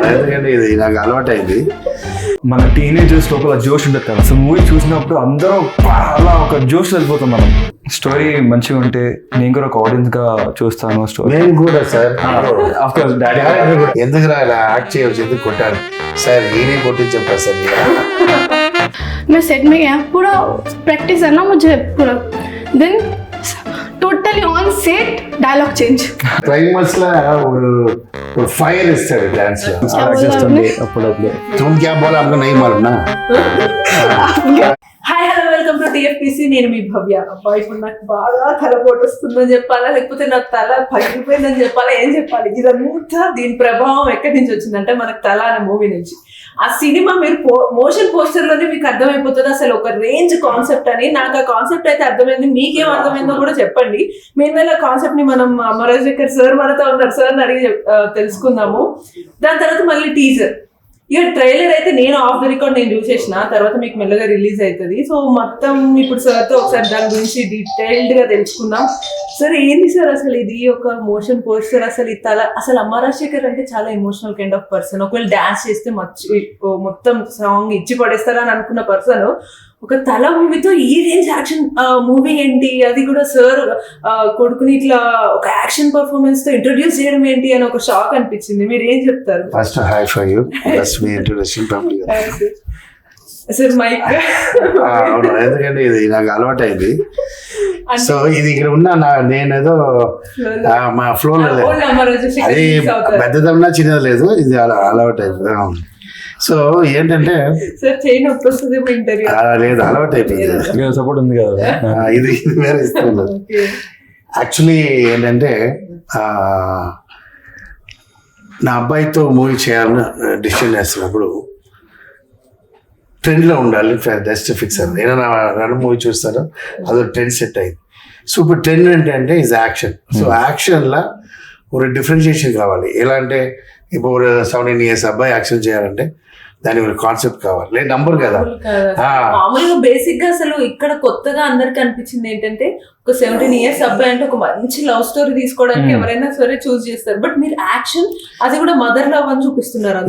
ఎందుకంటే ఇది నాకు అలవాటు అయింది. మన టీనేజర్స్ లోపల జోష్ ఉంటుంది కదా, సో మూవీ చూసినప్పుడు అందరూ అలా ఒక జోష్ వెళ్ళిపోతాం మనం. స్టోరీ మంచిగా ఉంటే నేను కూడా ఒక ఆడియన్స్ గా చూస్తాను స్టోరీ. నేను కూడా సార్ ఆఫ్ కోర్స్ డాడీ ఎందుకు ఇలా యాక్ట్ చేయవచ్చు, ఎందుకు కొట్టాను సార్, ఈయనే కొట్టి చెప్పారు సార్. मैं सेट में गया, पूरा प्रैक्टिस है ना मुझे पूरा, then totally on set dialogue change. Climax ला ஒரு ఫైర్ ఇస్తాడు డాన్స్ లో. అప్పుడప్పుడు तुम क्या बोला आपको नहीं मालूम ना. Hi hello welcome to TFPC. నేను మీ భవ్య. అబ్బా ఇప్పుడు నాకు బాగా తలపోటు వస్తుందని చెప్పాలా, లేకపోతే నా తల పగిలిపోయిందని చెప్పాలా, ఏం చెప్పాలి? ఇదంతా దీని ప్రభావం ఎక్కడి నుంచి వచ్చిందంటే మనకు తల అనే మూవీ నుంచి. ఆ సినిమా మీరు మోషన్ పోస్టర్ లోనే మీకు అర్థమైపోతుంది అసలు ఒక రేంజ్ కాన్సెప్ట్ అని. నాకు ఆ కాన్సెప్ట్ అయితే అర్థమైంది, మీకేం అర్థమైందో కూడా చెప్పండి. మేము కాన్సెప్ట్ ని మనం అమరాజేకర్ సార్ మనతో ఉన్నారు, సార్ అడిగి తెలుసుకుందాము. దాని తర్వాత మళ్ళీ టీజర్, ఇక ట్రైలర్ అయితే నేను ఆఫ్ ద రికార్డ్ నేను చూసేసిన, తర్వాత మీకు మెల్లగా రిలీజ్ అవుతుంది. సో మొత్తం ఇప్పుడు సార్తో ఒకసారి దాని గురించి డీటెయిల్డ్ గా తెలుసుకుందాం. సార్ ఏంది సార్ అసలు ఇది ఒక మోషన్ పోస్టర్, అసలు ఈ తల, అసలు అమరాజేకర్ అంటే చాలా ఎమోషనల్ కైండ్ ఆఫ్ పర్సన్. ఒకవేళ డాన్స్ చేస్తే మొత్తం సాంగ్ ఇచ్చి పడేస్తారని అనుకున్న పర్సన్ ఒక తల మూవీతో ఈ రేంజ్ యాక్షన్ మూవీ ఏంటి, అది కూడా సార్ కొడుకుని ఇట్లా ఒక యాక్షన్ పర్ఫార్మెన్స్ తో ఇంట్రొడ్యూస్ చేయడం ఏంటి అని ఒక షాక్ అనిపించింది. మీరు ఏం చెప్తారు? First high for you, first me introduction public. Sir mic అవును, ఎందుకంటే ఇది నాకు అలవాటు అయింది. సో ఇది ఇక్కడ ఉన్న నేనేదో మా ఫ్లో లేదు, అది పెద్దదన్నా చిన్నది లేదు, ఇది అలవాటు అయింది. సో ఏంటంటే లేదు, అలవాటు అయిపోయింది, సపోర్ట్ ఉంది కదా. ఇది వేరే ఇస్తుంది. యాక్చువల్లీ ఏంటంటే నా అబ్బాయితో మూవీ చేయాలని డిసిషన్ చేస్తున్నప్పుడు ట్రెండ్లో ఉండాలి, జస్ట్ ఫిక్స్ అయింది. నేను నా రెండు మూవీ చూస్తాను, అదో ట్రెండ్ సెట్ అయింది. సో ఇప్పుడు ట్రెండ్ ఏంటంటే ఇస్ యాక్షన్. సో యాక్షన్లో ఒక డిఫరెన్షియేషన్ కావాలి. ఎలా అంటే ఇప్పుడు 17 years అబ్బాయి యాక్షన్ చేయాలంటే దానికి ఒక కాన్సెప్ట్ కావాలి, లేదు నంబర్ కదా. మామూలుగా బేసిక్ గా అసలు ఇక్కడ కొత్తగా అందరికి అనిపించింది ఏంటంటే ఒక 17 years అబ్బాయి అంటే ఒక మంచి లవ్ స్టోరీ తీసుకోవడానికి ఎవరైనా సరే చూస్ చేస్తారు. బట్ మీరు యాక్షన్, అది కూడా మదర్ లవ్ అని చూపిస్తున్నారు.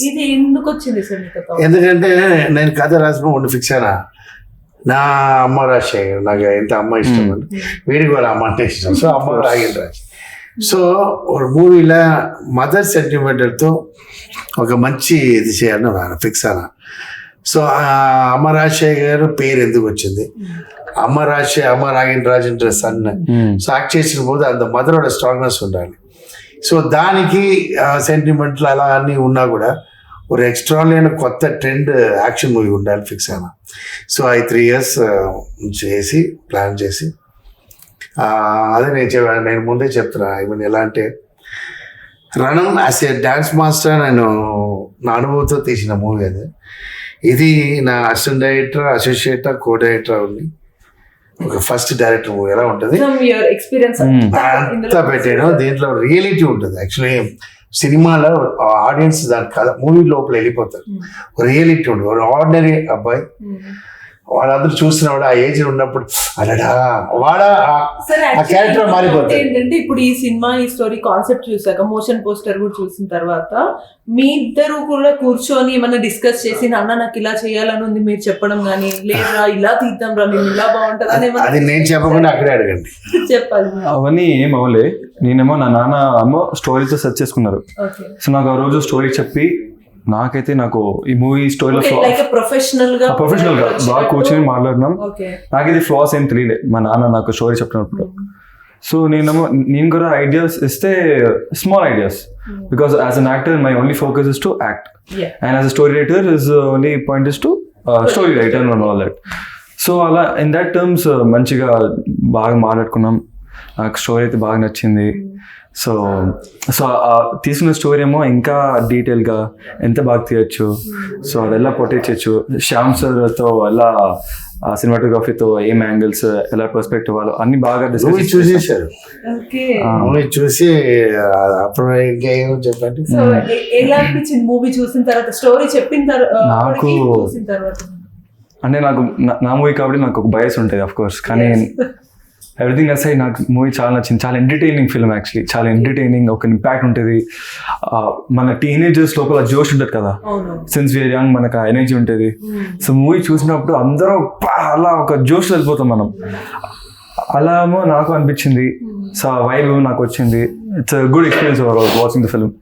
ఇది ఎందుకు వచ్చింది సార్ మీకు? ఎందుకంటే నేను కథ రాసిన ఉండి ఫిక్స్ అయినా, నా అమ్మ రాజశేఖర్, నాకు ఎంత అమ్మ ఇష్టం అంటే వీడికి కూడా అమ్మ అంటే ఇష్టం. సో అమ్మ రాజేంద్ర రాజ్. సో ఒక మూవీలో మదర్ సెంటిమెంటల్తో ఒక మంచి ఇది చేయాలని ఫిక్స్ అయినా. సో అమ్మ రాజశేఖర్ గారు పేరు ఎందుకు వచ్చింది, అమ్మ రాజేంద్ర రాజ్ అంటే సన్. సో యాక్ట్ చేసిన పోతే అంత మదర్ ఒక స్ట్రాంగ్నెస్ ఉండాలి. సో దానికి సెంటిమెంట్లు అలా అన్నీ ఉన్నా కూడా ఒక ఎక్స్ట్రాలైన కొత్త ట్రెండ్ యాక్షన్ మూవీ ఉండాలి ఫిక్స్ అయినా. సో 3 years చేసి ప్లాన్ చేసి అదే నేను ముందే చెప్తున్నా. ఈవెన్ ఎలా అంటే రణం యాజ్ ఏ డ్యాన్స్ మాస్టర్ నేను నా అనుభవంతో తీసిన మూవీ అది. ఇది నా assistant director, associate, co director ఉంది. ఒక ఫస్ట్ డైరెక్టర్ మూవీ ఎలా ఉంటుంది అంతా పెట్టాను. దీంట్లో రియాలిటీ ఉంటుంది. యాక్చువల్లీ సినిమాలో ఆడియన్స్ దాని కథ మూవీ లోపల వెళ్ళిపోతారు. రియాలిటీ ఉంటుంది. ఆర్డినరీ అబ్బాయి వాళ్ళందరూ చూస్తున్నప్పుడు ఆ ఏజ్ ఉన్నప్పుడు అలా వాడా ఆ క్యారెక్టర్ మారిపోతుంది. ఏంటంటే ఇప్పుడు ఈ సినిమా ఈ స్టోరీ కాన్సెప్ట్ చూసాక, మోషన్ పోస్టర్ కూడా చూసిన తర్వాత మీ ఇద్దరు కూడా కూర్చొని ఏమన్నా డిస్కస్ చేసి నాన్న నాకు ఇలా చేయాలని ఉంది మీరు చెప్పడం కానీ, లేదా ఇలా తీద్దాం రా మేము ఇలా బాగుంటుంది అది నేను చెప్పకుండా అక్కడే అడగండి చెప్పాలి. అవన్నీ ఏం అవ్వలే. నేనేమో నా నాన్న అమ్మో స్టోరీతో సెర్చ్ చేసుకున్నారు. సో నాకు ఆ రోజు స్టోరీ చెప్పి నాకైతే నాకు ఈ మూవీ స్టోరీలో ప్రొఫెషనల్ గా బాగా కూర్చొని మాట్లాడినాం. నాకు ఇది ఫ్లాస్ ఏం తెలియలే మా నాన్న నాకు స్టోరీ చెప్పినప్పుడు. సో నేను కూడా ఐడియాస్ ఇస్తే small ideas, because as an actor my only focus is to act, and as a story writer is only point is to story writer and all that. So అలా in that terms మంచిగా బాగా మాట్లాడుకున్నాం. నాకు story అయితే బాగా నచ్చింది. So తీసుకున్న story ఏమో ఇంకా డీటెయిల్గా ఎంత బాగా తీయచ్చు, సో అదెలా పొట్టేయచ్చు. శ్యామ్ సార్తో ఎలా సినిమాటోగ్రఫీతో ఏం యాంగిల్స్, ఎలా పర్స్పెక్టివ్ వాళ్ళు అన్ని బాగా డిస్కస్ చూసేసారు. చూసి అప్పుడు ఇంకా ఏమో చెప్పండి. ఎలా అనిపించింది మూవీ చూసిన తర్వాత, స్టోరీ చెప్పిన తర్వాత? అంటే నాకు నా మూవీ కాబట్టి నాకు ఒక బయస్ ఉంటుంది అఫ్ కోర్స్, కానీ ఎవ్రీథింగ్ అసైడ్ నాకు మూవీ చాలా నచ్చింది. చాలా ఎంటర్టైనింగ్ ఫిల్మ్ యాక్చువల్లీ, చాలా ఎంటర్టైనింగ్, ఒక ఇంపాక్ట్ ఉంటుంది. మన టీనేజర్స్ లోపల జోష్ ఉంటుంది కదా, సిన్స్ వీఆర్ యంగ్ మనకు ఆ ఎనర్జీ ఉంటుంది. సో మూవీ చూసినప్పుడు అందరూ అలా ఒక జోష్ వెళ్ళిపోతాం మనం. అలా ఏమో నాకు అనిపించింది. సో వైబ్ నాకు వచ్చింది. It's good experience watching the film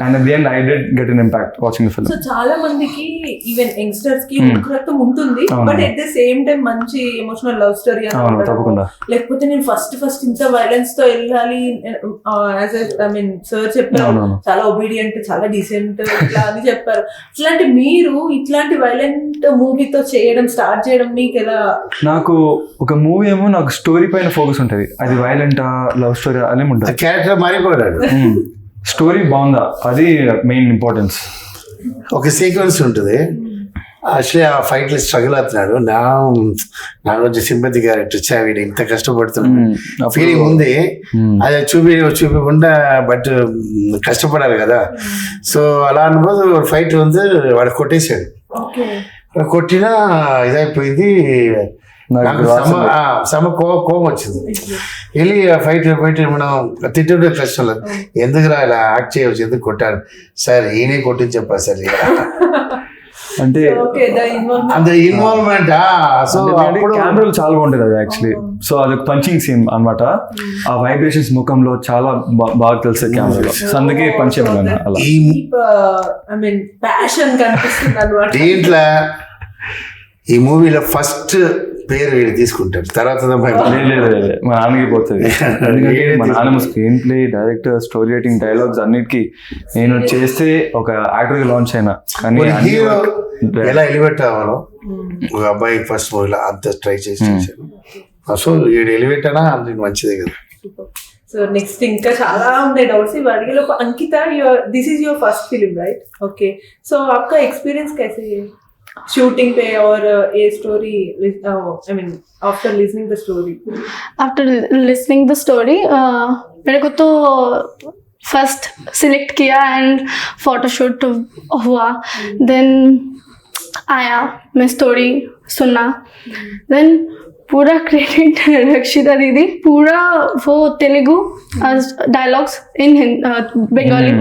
and at the end I did get an impact watching the film. So చాలా మందికి ఈవెన్ యంగ్స్టర్స్ కి ఉడుకు రక్తం ఉంటుంది, but at the same time మంచి ఎమోషనల్ లవ్ స్టోరీ తప్పకుండా. లేకపోతే నేను ఫస్ట్ ఇంత వైలెన్స్ తో వెళ్ళాలి, ఐ మీన్ సార్ చెప్పారు చాలా ఒబీడియంట్, చాలా డీసెంట్ ఇట్లా అని చెప్పారు. ఇట్లాంటి మీరు ఇట్లాంటి వైలెంట్ మూవీతో స్టార్ట్ చేయడం మీకు ఎలా? నాకు ఒక మూవీ ఏమో నాకు స్టోరీ పైన ఫోకస్ ఉంటుంది, అది వైలెంట్ లవ్ స్టోరీ అనే ఉంటుంది. క్యారెక్టర్ మారిపోయాడు, స్టోరీ బాగుందా అది మెయిన్ ఇంపార్టెన్స్. ఒక సీక్వెన్స్ ఉంటుంది యాక్చువల్లీ ఆ ఫైట్ లో స్ట్రగుల్ అవుతున్నాడు. నాకు వచ్చి సింపతి క్యారెక్టర్ వీడు ఇంత కష్టపడుతున్నాడు ఫీలింగ్ ఉంది. అది చూపించకుండా బట్ కష్టపడాలి కదా. సో అలా అనుభవం ఫైట్ ఉంది, వాడు కొట్టేశాడు. కొట్టినా ఇదైపోయింది. నాకు కోపం వచ్చింది. వెళ్ళి ఫైట్ మనం తింటుంటే కష్టం లేదు, ఎందుకురా ఇలా యాక్ట్ చేయవచ్చు, ఎందుకు కొట్టాడు సార్, ఈయనే కొట్టింది చెప్పారు సార్ అంటే అంత ఇన్వాల్వ్మెంట్. సో కెమెరాలు చాలా బాగుంటుంది అది యాక్చువల్లీ. సో అది పంచింగ్ సీన్ అన్నమాట. ఆ వైబ్రేషన్స్ ముఖంలో చాలా బాగా తెలుసు కెమెరాలో. సో అందుకే పంచింగ్ అలా దీంట్లో ఈ మూవీలో ఫస్ట్ పేరు వీడు తీసుకుంటాడు, తర్వాత మా నాన్నకి పోతుంది. ఎందుకంటే మా నాన్నమ్మ screen play, director, story writing, dialogues అన్నిటికీ నేను చేస్తే ఒక యాక్టర్ గా లాంచ్ అయినా. కానీ హీరో ఎలా ఎలివేట్ అవ్వాలో ఒక అబ్బాయి ఫస్ట్ మూవీలో అంత ట్రై చేసి. సో వీడు ఎలివేట్ అయినా అది మంచిదే కదా. సో నెక్స్ట్ ఇంకా చాలా ఉన్నాయి డౌట్స్ వాడికి. Ankita, this is your first film right? Okay, so आपका एक्सपीरियंस कैसे है शूटिंग पे और ये story, I mean after listening the story? After listening the story मेरे को तो फर्स्ट सिलेक्ट किया एंड फोटोशूट हुआ, देन आया, मैं स्टोरी सुना, देन पूरा क्रेडिट रक्षिता दीदी, पूरा वो Telugu dialogues in Bengali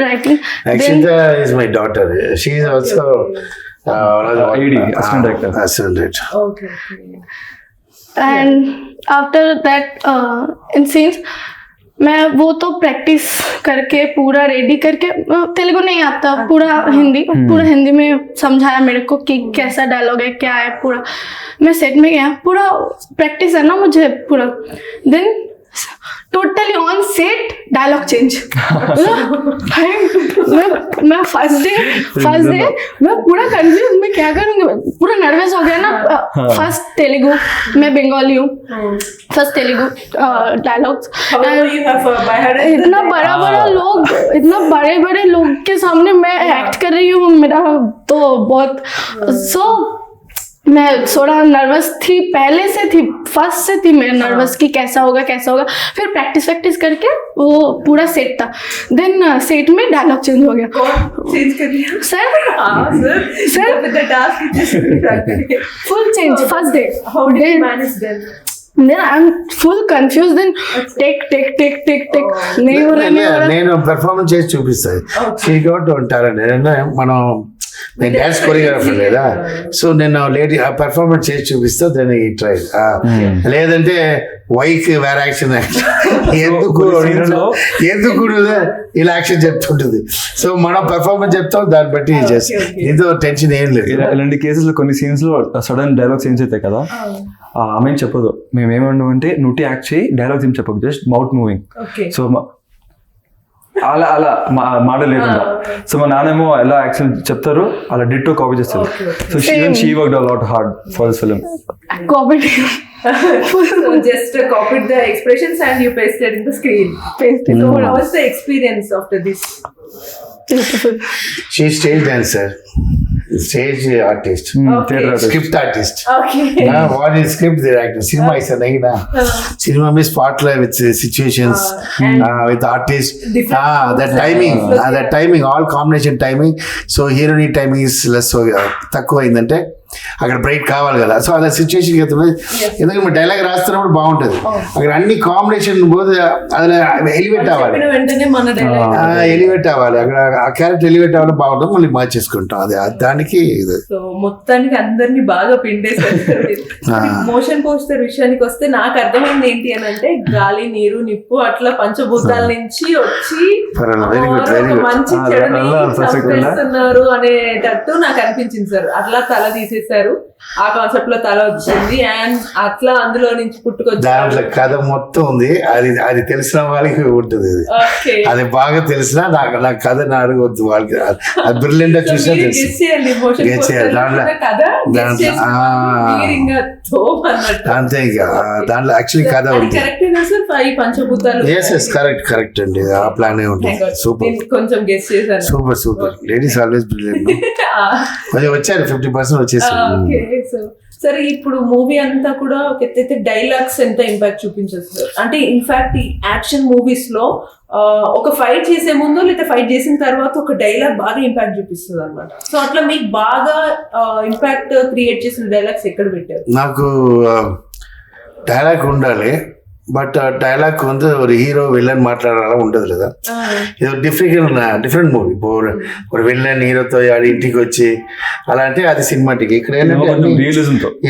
writing. Rक्षिता is my daughter. She is also assistant director. Okay. And after that in scenes मैं वो तो प्रैक्टिस करके पूरा रेडी करके, तेलुगु नहीं आता, पूरा हिंदी में समझाया मेरे को कि कैसा डायलॉग है, क्या है पूरा. मैं सेट में गया, पूरा प्रैक्टिस है ना मुझे पूरा. Then totally on set dialogue change. मैं फर्स्ट डे मैं पूरा कंफ्यूज, मैं क्या करूँगी, पूरा नर्वस हो गया ना. फर्स्ट तेलुगु, मैं बंगाली हूँ, फर्स्ट तेलुगु डायलॉग्स. इतना बड़े लोग के सामने मैं एक्ट कर रही हूँ, मेरा तो बहुत मैं थोड़ा नर्वस थी, पहले से थी, फर्स्ट से थी मैं नर्वस कि कैसा होगा. फिर प्रैक्टिस करके वो पूरा सेट था. देन सेट में डायलॉग चेंज हो गया. चेंज कर दिया sir full change first day. How did you manage them? Then I'm full confused. Then take नहीं हो रहा. నేను పెర్ఫార్మెన్స్ చేసి చూపిస్తాను. షీ గోట్ ఉంటారని మనం నేను డాన్స్ కొరియోగ్రాఫర్ లేదా, సో నేను లేడీ పెర్ఫార్మెన్స్ చేసి చూపిస్తా. దాన్ని ట్రై లేదంటే వైక్ వేరే యాక్షన్ ఎందుకు ఇలా యాక్షన్ చెప్తుంటుంది. సో మనం పెర్ఫార్మెన్స్ చెప్తాం, దాన్ని బట్టి చేస్తాం. ఏదో టెన్షన్ ఏం లేదు. ఇలాంటి కేసెస్ లో కొన్ని సీన్స్ లో సడన్ డైలాగ్స్ చేంజ్ అవుతాయి కదా, ఆమె చెప్పదు. మేము ఏమంటామంటే నువ్వు యాక్ట్ చేయి, డైలాగ్స్ ఏం చెప్పకు, జస్ట్ మౌత్ మూవింగ్. సో అలా మాట లేకుండా. సో మా నానేమో ఎలా యాక్షన్ చెప్తారు అలా డిట్టో కాపీ చేస్తారు. So she worked a lot hard for this film. So just copied the expressions and you pasted in the screen. So how was the experience after this? Beautiful. She is stage dancer, stage artist, script artist. Okay. What is script director? Cinema is a naina. Cinema means spotlight with situations, with artist. That timing, all combination timing. So heroine timing is less. So takkuva indante అక్కడ bright కావాలి కదా. So అలా situation ఎందుకంటే మీరు dialogue రాస్తున్నప్పుడు బాగుంటుంది. అక్కడ అన్ని కాంబినేషన్ పోతే అది ఎలివేట్ అవ్వాలి, చెప్పిన వెంటనే మన డైలాగ్ ఎలివేట్ అవ్వాలి, అక్కడ ఆ క్యారెక్టర్ ఎలివేట్ అవ్వాలి, బాగుంటుంది, మళ్ళీ మార్చేసుకుంటాం. అది దానికి ఇది. సో మొత్తానికి అందరినీ బాగా పిండేశారు. మోషన్ పోస్టర్ విషయానికి వస్తే నాకు అర్థమైంది ఏంటి అని అంటే గాలి, నీరు, నిప్పు అట్లా పంచభూతాల నుంచి వచ్చి వెరీ గుడ్, వెరీ గుడ్. మంచి చెడుని చంపేస్తున్నారు అనేటట్టు నాకు అనిపించింది సార్. అట్లా తల తీసేశారు, ఆ కాన్సెప్ట్ లో తల వచ్చింది, అండ్ అట్లా అందులో నుంచి పుట్టుకొచ్చి దాంట్లో కథ మొత్తం ఉంది. అది తెలిసిన వాళ్ళకి ఉంటుంది. అది బాగా తెలిసినా నాకు కథ అడగవద్దు వాళ్ళకి. అది బ్రిలియంట్ గా చూసినా తెలుసు. అంతే ఇక దాంట్లో యాక్చువల్లీ కథ ఉంది. కరెక్ట్ అండి, ఆ ప్లాన్ ఉంటుంది. సూపర్, కొంచెం గెస్ చేశాను. Super super. Ladies always brilliant. కొంచెం వచ్చారు, 50% వచ్చేసి. సరే ఇప్పుడు మూవీ అంతా కూడా ఒక ఎత్తైతే డైలాగ్స్ ఎంత ఇంపాక్ట్ చూపించచ్చు అంటే ఇన్ఫాక్ట్ ఈ యాక్షన్ మూవీస్ లో ఒక ఫైట్ చేసే ముందు లేదా ఫైట్ చేసిన తర్వాత ఒక డైలాగ్ బాగా ఇంపాక్ట్ చూపిస్తుంది అనమాట. సో అట్లా మీకు బాగా ఇంపాక్ట్ క్రియేట్ చేసిన డైలాగ్స్ ఎక్కడ పెట్టారు? నాకు డైలాగ్ ఉండాలి, బట్ డైలాగ్ வந்து ஒரு ஹீரோ வில்லன் మాట్లాడాలా ఉండదు కదా. ఇది డిఫరెంట్ మూవీ. ఒక విల్లన్ హీరోతో ఆడి ఇంటికి వచ్చి అలా అంటే అది సినిమాటిక్. ఇక్కడ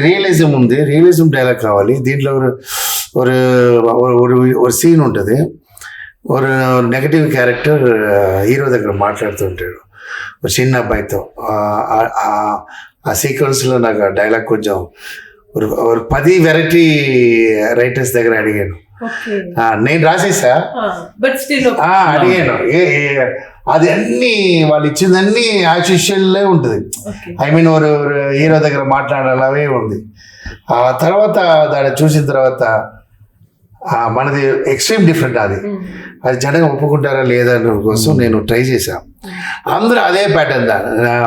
రియలిజం ఉంది, రియలిజం డైలాగ్ కావాలి. దీంట్లో ఒక సీన్ ఉంటుంది, ఒక నెగటివ్ క్యారెక్టర్ హీరో దగ్గర మాట్లాడుతుంటాడు ఒక చిన్న అబ్బాయితో. ఆ సీక్వెన్స్లో నాకు ఆ డైలాగ్ కొంచెం ఒక 10 వెరైటీ రైటర్స్ దగ్గర అడిగాను. నేను రాసేసా, అడిగాను. అది అన్ని వాళ్ళు ఇచ్చిందన్నీ యాక్చువల్లే ఉంటుంది. ఐ మీన్ ఒక హీరో దగ్గర మాట్లాడాలవే ఉంది. ఆ తర్వాత దాన్ని చూసిన తర్వాత మనది ఎక్స్ట్రీమ్ డిఫరెంట్. అది జనగా ఒప్పుకుంటారా లేదా అన్న కోసం నేను ట్రై చేశాను. అందరూ అదే ప్యాటర్న్.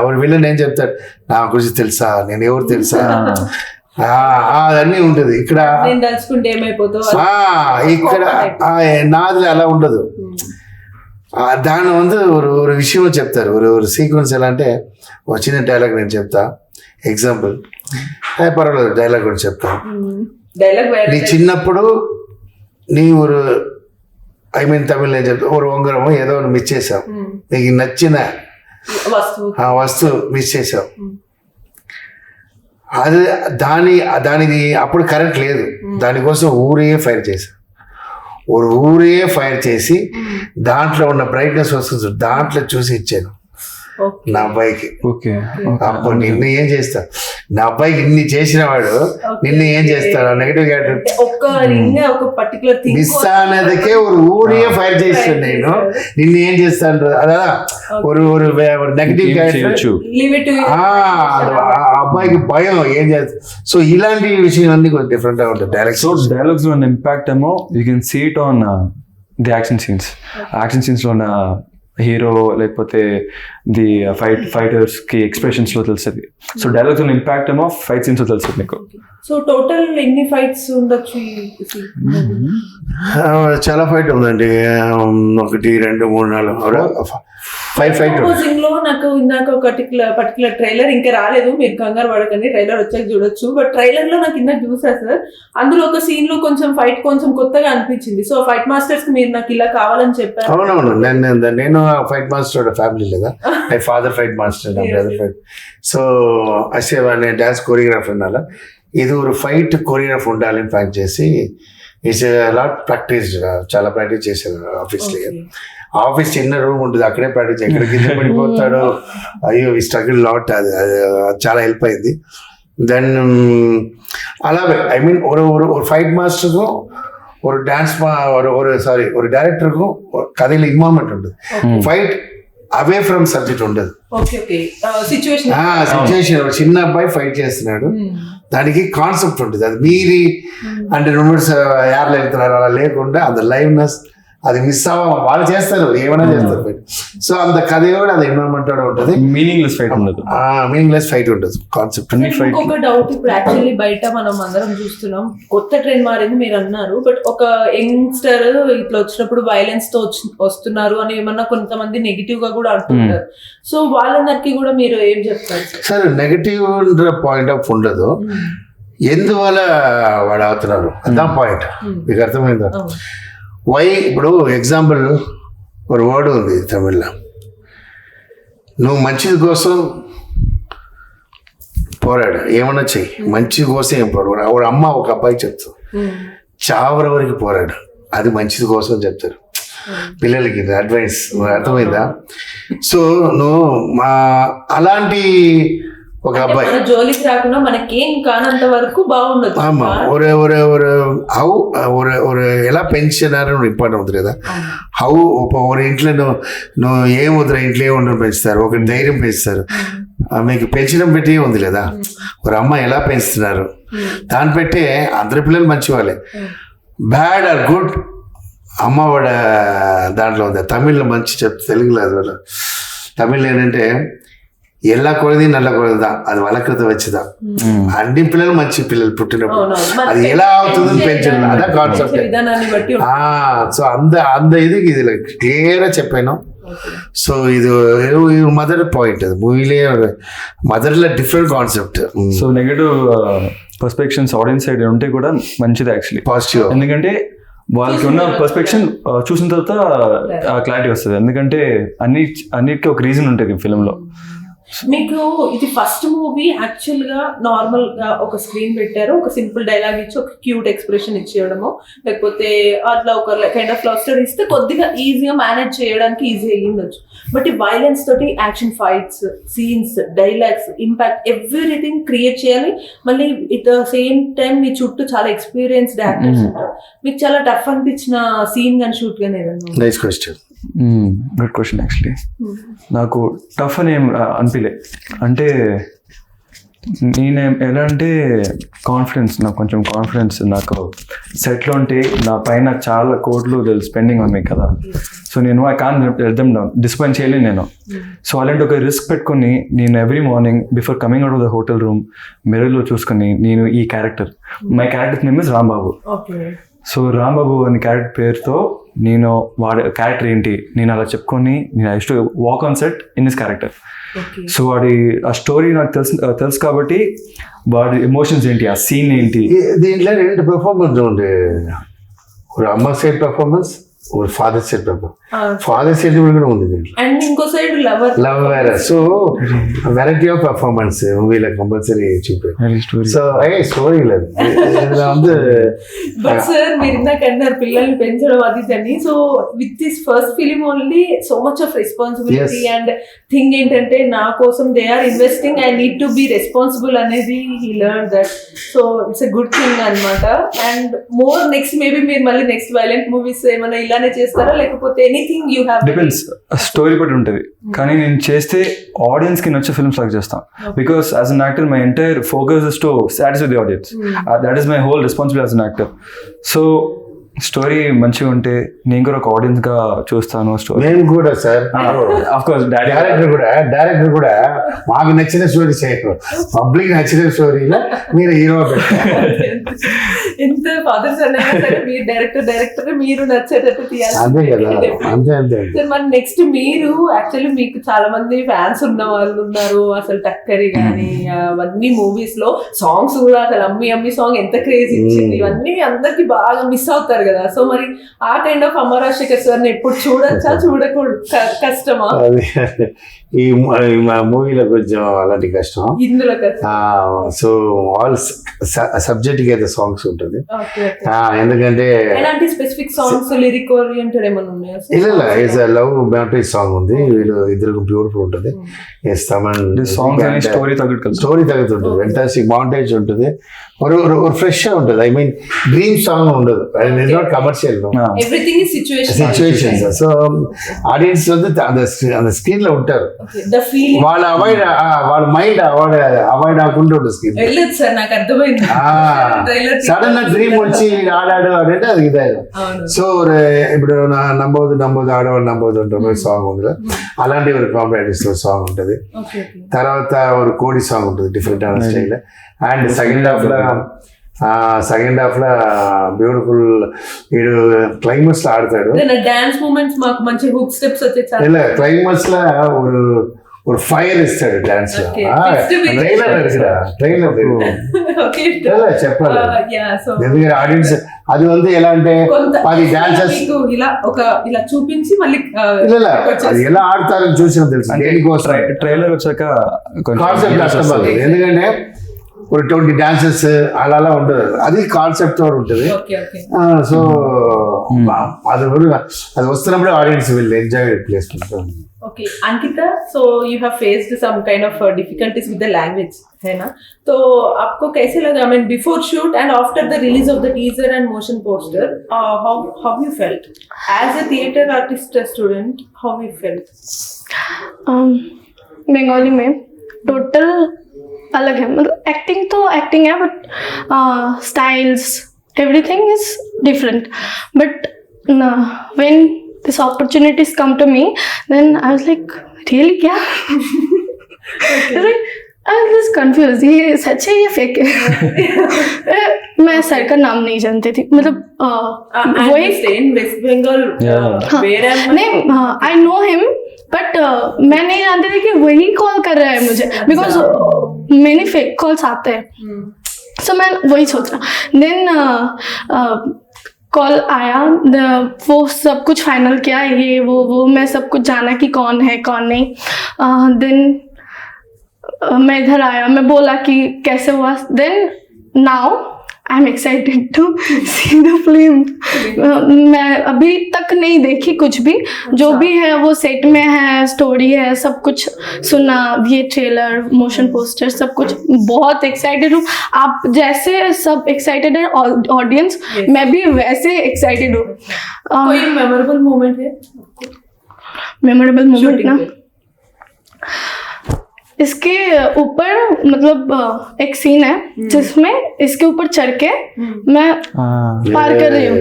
ఒక విలన్ ఏం చెప్తాడు, నా గురించి తెలుసా, నేను ఎవరు తెలుసా, అదన్నీ ఉంటుంది. ఇక్కడ ఇక్కడ నాది అలా ఉండదు. దాని ఒక విషయం చెప్తారు, ఒక సీక్వెన్స్. ఎలా అంటే ఒక చిన్న డైలాగ్ నేను చెప్తా, ఎగ్జాంపుల్. పర్వాలేదు, డైలాగ్ కూడా చెప్తాను. నీ చిన్నప్పుడు నీ ఐ మీన్ తమిళ్ నేను చెప్తా, ఒక ఉంగరము ఏదో మిస్ చేసావు, నీకు నచ్చిన వస్తువు మిస్ చేసావు. అది దానిది అప్పుడు కరెంట్ లేదు, దానికోసం ఊరే ఫైర్ చేశాను. ఊరే ఫైర్ చేసి దాంట్లో ఉన్న బ్రైట్నెస్ వస్తుంది, దాంట్లో చూసి ఇచ్చాను నా అబ్బాయికి. అప్పుడు నిన్ను ఏం చేస్తా, నా అబ్బాయికి ఇన్ని చేసిన వాడు నిన్ను ఏం చేస్తాడు, నెగటివ్ క్యారెక్టర్ మిస్ అనేదికే ఒక ఊరే ఫైర్ చేస్తాను నేను, నిన్ను ఏం చేస్తాను అదా ఒక నెగటివ్ క్యారెక్టర్. అబ్బాయికి భయం ఏం చేస్తా. సో ఇలాంటి విషయం అన్ని కొంచెం డిఫరెంట్ గా ఉంటుంది డైలాగ్స్. సో డైలాగ్స్ లో ఇంపాక్ట్ ఏమో you can see it on the action scenes లో ఉన్న హీరో లేకపోతే ది ఫైటర్స్ కి ఎక్స్ప్రెషన్స్ లో తెలుస్తుంది. సో డైలాగ్స్ ఉన్న ఇంపాక్ట్ ఏమో ఫైట్ సీన్స్ లో తెలుస్తుంది మీకు. సో టోటల్ ఎన్ని ఫైట్స్ ఉండొచ్చు? చాలా ఫైట్ ఉందండి, 1 2 3 4 5 ఫైట్ లో. నాకు ఇందాక పర్టికులర్ ట్రైలర్ ఇంకా రాలేదు, మీరు కంగారు పడకండి, ట్రైలర్ వచ్చాక చూడొచ్చు. బట్ ట్రైలర్ లో నాకు ఇందాక చూసా సార్, అందులో ఒక సీన్ లో కొంచెం ఫైట్ కొంచెం కొత్తగా అనిపించింది. సో ఫైట్ మాస్టర్స్ కి మీరు నాకు ఇలా కావాలని చెప్పారు. అవునవును, నేను ఫైట్ మాస్టర్ ఫ్యామిలీ లేదా, మై ఫాదర్ ఫైట్ మాస్టర్, నా బ్రదర్ ఫైట్. సో అసే నేను డాన్స్ కోరియోగ్రాఫర్ ఉండాలి, ఇది ఒక ఫైట్ కోరియోగ్రాఫ్ ఉండాలని ప్లాన్ చేసి ఇట్స్ లాట్ ప్రాక్టీస్, చాలా ప్రాక్టీస్ చేశాను ఆఫీస్లో. ఆఫీస్ చిన్న రూమ్ ఉంటుంది, అక్కడే ప్రాక్టీస్. ఎక్కడ కింద పడిపోతాడో అయ్యో ఈ స్ట్రగుల్ లాట్, అది చాలా హెల్ప్ అయింది. దెన్ అలాగే ఐ మీన్ ఒక ఫైట్ మాస్టర్కు ఒక డాన్స్ ఒక డైరెక్టర్కు కథలో ఇన్వాల్వ్మెంట్ ఉంటుంది. ఫైట్ అవే ఫ్రమ్ సబ్జెక్ట్ ఉండదు. సిచ్యువేషన్ చిన్న అబ్బాయి ఫైట్ చేస్తున్నాడు, దానికి కాన్సెప్ట్ ఉంటుంది. అది మీరి అంటే 2 యార్లు వెళ్తున్నారు అలా లేకుండా, అంత లైవ్నెస్, అది మిస్ అవ్వ వాళ్ళు చేస్తారు ఏమైనా చేస్తారు. సో అంత కథ కూడా అది ఎన్విరాన్మెంట్ కూడా ఉంటుంది, మీనింగ్లెస్ ఫైట్ ఉండదు, మీనింగ్లెస్ ఫైట్ ఉంటుంది కాన్సెప్ట్. ఇంకొక డౌట్, ఇప్పుడు యాక్చువల్లీ బయట మనం అందరం చూస్తున్నాం, కొత్త ట్రెండ్ మారింది మీరు అన్నారు, బట్ ఒక యంగ్స్టర్ ఇట్లా వచ్చినప్పుడు వైలెన్స్ తో వస్తున్నారు అని ఏమన్నా కొంతమంది నెగిటివ్ గా కూడా అంటుంటారు. సో వాళ్ళందరికీ కూడా మీరు ఏం చెప్తారు? సరే, నెగటివ్ పాయింట్ ఆఫ్ ఉండదు, ఎందువల్ల వాడు అవుతున్నారు అదా పాయింట్. మీకు అర్థమైందా? వై ఇప్పుడు ఎగ్జాంపుల్ ఒక వర్డ్ ఉంది తమిళ్లో, నువ్వు మంచిది కోసం పోరాడు, ఏమన్నా చెయ్యి, మంచిది కోసం ఏం పోరాడు. ఒక అమ్మ ఒక అబ్బాయి చెప్తారు చావర వరకు పోరాడు, అది మంచిది కోసం చెప్తారు పిల్లలకి అడ్వైస్. అర్థమైందా? సో నువ్వు అలాంటి ఒక అబ్బాయి జోలికి రాకుండా మనకేం కానంత వరకు బాగుండదు. ஆமா ஒரு ఎలా పెంచినారు ఇంపార్టెంట్ అవుతుంది కదా. హౌ ఒక ఇంట్లో నువ్వు ఏం వద్దురా ఇంట్లో ఏముండడం పెంచుతారు, ఒక ధైర్యం పెంచుతారు, మీకు పెంచడం పెట్టి ఉంది లేదా, ఒక అమ్మ ఎలా పెంచుతున్నారు దాన్ని పెట్టి అందరి పిల్లలు మంచి వాళ్ళే. బ్యాడ్ ఆర్ గుడ్ అమ్మవాడ దాంట్లో ఉంది. తమిళ్లో మంచి చెప్తే తెలుగులో అది తమిళ్లో ఏంటంటే ఎల్లా కొడది నల్ల కొడదా అది వలకృత వచ్చిదా, అన్ని పిల్లలు మంచి పిల్లలు పుట్టినప్పుడు అది ఎలా అవుతుందని పెంచడం అదే కాన్సెప్ట్. సో అంద ఇది క్లియర్గా చెప్పాను. సో ఇది మదర్ పాయింట్, అది మూవీలే మదర్లో different concept. So negative perceptions audience side ఉంటే కూడా మంచిది యాక్చువల్లీ, పాజిటివ్. ఎందుకంటే వాళ్ళకి ఉన్న పర్స్పెక్షన్ చూసిన తర్వాత క్లారిటీ వస్తుంది. ఎందుకంటే అన్నిటికీ ఒక రీజన్ ఉంటుంది ఫిల్మ్లో. మీకు ఇది ఫస్ట్ మూవీ యాక్చువల్ గా నార్మల్ గా ఒక స్క్రీన్ పెట్టారు, ఒక సింపుల్ డైలాగ్ ఇచ్చి ఒక క్యూట్ ఎక్స్ప్రెషన్ ఇచ్చేయడము, లేకపోతే అట్లా ఒక కైండ్ ఆఫ్ లవ్ స్టోరీ ఇస్తే కొద్దిగా ఈజీగా మేనేజ్ చేయడానికి ఈజీ అయ్యి ఉండొచ్చు. బట్ ఈ వైలెన్స్ తోటి action fights, scenes, dialogues, impact everything create చేయాలి. మళ్ళీ ఇట్ ద సేమ్ టైం మీ చుట్టూ చాలా ఎక్స్పీరియన్స్డ్ యాక్టర్స్ ఉంటారు. మీకు చాలా టఫ్ అనిపించిన సీన్ కానీ షూట్ కానీ ఏదన్నా? Nice question. Good question. Actually నాకు టఫ్ అని ఏం అనిపించలే. అంటే నేనేం ఎలా అంటే నాకు కొంచెం కాన్ఫిడెన్స్. నాకు సెట్లో ఉంటే నా పైన చాలా కోట్లు స్పెండింగ్ ఉన్నాయి కదా. సో నేను I can let them down, disappoint చేయలేను నేను. సో అలాంటి ఒక రిస్క్ పెట్టుకుని నేను every morning before coming out of the hotel room మిర్రర్లో చూసుకుని నేను ఈ character, my character name is Rambabu. So Rambabu అని క్యారెక్టర్ పేరుతో నేను వాడి క్యారెక్టర్ ఏంటి నేను అలా చెప్పుకొని నేను I to walk on set in this character. So వాడి ఆ స్టోరీ నాకు తెలుసు కాబట్టి వాడి ఎమోషన్స్ ఏంటి, ఆ సీన్ ఏంటి. దీంట్లో రెండు పెర్ఫార్మెన్స్ ఉంది, ఒక అమ్మ సైడ్ పెర్ఫార్మెన్స్, ఒక father side performance. Father side కూడా ఉంది దీంట్లో, అండ్ ఇంకో సైడ్ లవ్ వేరే. సో వెరైటీ ఆఫ్ పెర్ఫార్మెన్స్ మూవీలో కంపల్సరీ చూపారు. సో స్టోరీ లేదు బట్ సార్ మీరు ఇందాక అన్నారు పిల్లల్ని పెంచడం అది అని. So with this first film only so much of responsibility and thing ఏంటంటే నా కోసం they are investing, I need to be responsible అనేది he learn that. So it's a good thing అనమాట. అండ్ మోర్ నెక్స్ట్ మేబీ మీరు మళ్ళీ next violent movies ఏమైనా ఇలానే చేస్తారా, లేకపోతే anything you have? Depends, story బట్టి ఉంటుంది. కానీ నేను చేస్తే ఆడియన్స్ కి నచ్చే ఫిల్మ్స్ లాగా చేస్తాను. Because as an actor my entire focus is to satisfy the audience. That is my whole responsibility as an actor. So story మంచిగా ఉంటే నేను కూడా ఒక ఆడియన్స్ గా చూస్తాను. స్టోరీ నేను కూడా సార్ ఆఫ్ కోర్స్ డైరెక్టర్ కూడా మాకు నచ్చిన స్టోరీ చేయరు, పబ్లిక్ నచ్చిన స్టోరీలో మీరు హీరో ఎంత ఫాదర్స్ అన్నా సరే మీరు డైరెక్టర్ మీరు నచ్చేటట్టు తీయాలి. అంతే కదా, అంతే. మరి నెక్స్ట్ మీరు యాక్చువల్లీ మీకు చాలా మంది ఫ్యాన్స్ ఉన్న వాళ్ళు ఉన్నారు. అసలు టక్కరి కానీ అవన్నీ మూవీస్ లో సాంగ్స్ కూడా అసలు అమ్మి సాంగ్ ఎంత క్రేజ్ ఇచ్చింది, ఇవన్నీ అందరికి బాగా మిస్ అవుతారు కదా. సో మరి ఆ కైండ్ ఆఫ్ అమ్మ రాజశేఖర్ సార్ ఎప్పుడు చూడొచ్చా, చూడకూడదు, కష్టమా? ఈ మూవీలో కొంచెం అలాంటి కష్టం ఇందులో. సో ఆల్ సబ్జెక్ట్ అయితే సాంగ్స్ ఉంటుంది, ఎందుకంటే ఎలాంటి స్పెసిఫిక్ సాంగ్స్ లిరిక్ ఓరియంటెడ్ ఏమైనా ఉన్నాయా? ఇలా ఇస్ లవ్ మ్యాట్రిక్ సాంగ్ ఉంది, వీళ్ళు ఇద్దరు బ్యూటిఫుల్ ఉంటుంది. స్టోరీ తగ్గుతుంటుంది, ఫెంటాస్టిక్ మౌంటేజ్ ఉంటుంది, ஒரு ఫ్రెష్గా ఉంటుంది. ఐ మీన్ డ్రీమ్ సాంగ్ ఉండదు, not commercial, everything is situation. So audience வந்து அந்த స్క్రీన్లో ఉంటారు, ద ఫీలింగ్ వాళ్ళ వాళ్ళ మైండ్ అవాయిడ్ అవ్వకుండా ఉంటుంది స్కిన్. వెళ్ళదు సార్, నాకు అర్థమైంది. సడన్ గా డ్రీమ్ వచ్చి ఆడాడు అంటే అది ఇదే. సో ఇప్పుడు నమ్మోదు ఆడవాడు నమ్మోదు ఉంటుంది సాంగ్ ఉంటుంది, అలాంటి ఒక కాంబినేషన్ సాంగ్ ఉంటుంది. తర్వాత ఒక కోడి సాంగ్ ఉంటుంది different style. And second half లో బ్యూటిఫుల్ వీడు క్లైమాక్స్ లో ఆడతాడు. డాన్స్ మూమెంట్స్ మాకు మంచి హుక్ స్టెప్స్ వచ్చేసారు. இல்ல கிளைமாக்ஸ்ல ஒரு ஃபயర్ ఇస్తాడు డాన్స్ లో. ట్రైలర్ చెప్పాలి ఎందుకంటే ఆడియన్స్ అది வந்து ఎలా అంటే 10 డాన్సర్స్ ఇలా చూపించి మళ్ళీ అది ఎలా ఆడతారని చూసిన తెలుసు. దేనికోసం ట్రైలర్ వచ్చాక కాన్సెప్ట్ అర్థమవుతుంది. ఎందుకంటే ఒక 20 డాన్సెస్ అలా ఉండదు, అది కాన్సెప్ట్ తో ఉంటుంది. సో అది వస్తున్నప్పుడు audience will enjoy placement. Okay, Ankita, so you have faced some kind of difficulties with the language, है ना? तो आपको कैसे लगा? I mean, before shoot and after the release of the teaser and motion poster, how you felt as a theatre artist student? How you felt? Bengali में total अलग है, मतलब एक्टिंग तो एक्टिंग है but styles everything is different. But when this opportunities come to me, then I was like, really क्या? I was confused, ये सच है ये फेक है? मैं सर का नाम नहीं जानती थी, मतलब वही वेस्ट बंगाल नहीं, आई नो हिम बट मैं नहीं जानती थी कि वही कॉल कर रहा है मुझे, बिकॉज मैंने फेक कॉल्स आते हैं. सो मैं वही सोच रहा. देन कॉल आया, वो सब कुछ फाइनल किया, ये वो मैं सब कुछ जाना कि कौन है कौन नहीं. देन मैं इधर आया, मैं बोला कि कैसे हुआ. Then now I am excited to see the film. मैं अभी तक नहीं देखी कुछ भी, जो भी है वो सेट में है, स्टोरी है, सब कुछ सुना, ये ट्रेलर मोशन पोस्टर सब कुछ. बहुत एक्साइटेड हूँ. आप जैसे सब एक्साइटेड है ऑडियंस, मैं भी वैसे एक्साइटेड हूँ. कोई मेमोरेबल मोमेंट है? मेमोरेबल मोमेंट ना, इसके ऊपर मतलब एक सीन है जिसमें इसके ऊपर चढ़ के मैं पार कर रही हूँ.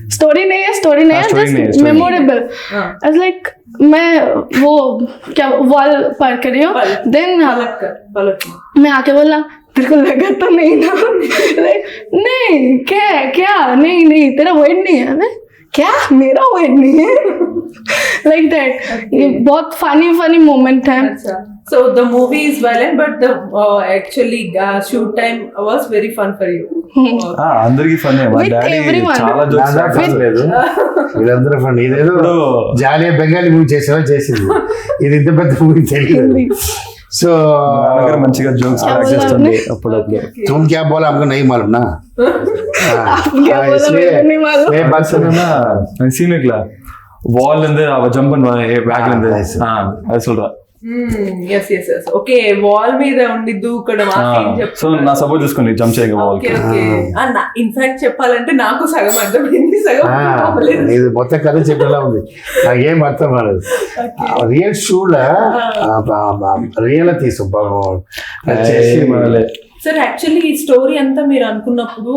स्टोरी नहीं है जस्ट मेमोरेबल. लाइक मैं वो क्या वॉल पार कर रही हूँ. देन मैं आके बोला तेरे को लगा तो नहीं ना? नहीं क्या नहीं तेरा वेट नहीं है. क्या मेरा वेट नहीं है? Like that. ये बहुत फनी मोमेंट है. So the movie is violent, but the actually shoot time was very fun for you. అందరికి ఫన్. మా డాడీ చాలా జోక్స్ లేదు, వీళ్ళందరూ ఫన్. ఇదేదో జాలియా బెంగాలీ మూవీ చేసింది, ఇది ఇంత పెద్ద మూవీ తెలియదు. సో మంచిగా జోక్స్ చేస్తుంది అప్పుడప్పుడు. तुम क्या बोला हमको नहीं मालूम ना, சீனுக்குல வால்ல இருந்து அவ ஜம்ப் பண்ணுவா பேக்ல இருந்து அது சொல்றா. ఎస్ ఓకే, వాల్ మీద ఉండి దూకడం. సో నా సపోర్ట్ చూసుకోండి జంప్ చేయగా వాల్. ఇన్ఫాక్ట్ చెప్పాలంటే నాకు సగం అర్థమైంది, సగం ఇది మొత్తం కథ చెప్పేలా ఉంది, నాకేం అర్థం కాలేదు. రియల్ షూల రియల్ తీసు సార్. యాక్చువల్లీ ఈ స్టోరీ అంతా మీరు అనుకున్నప్పుడు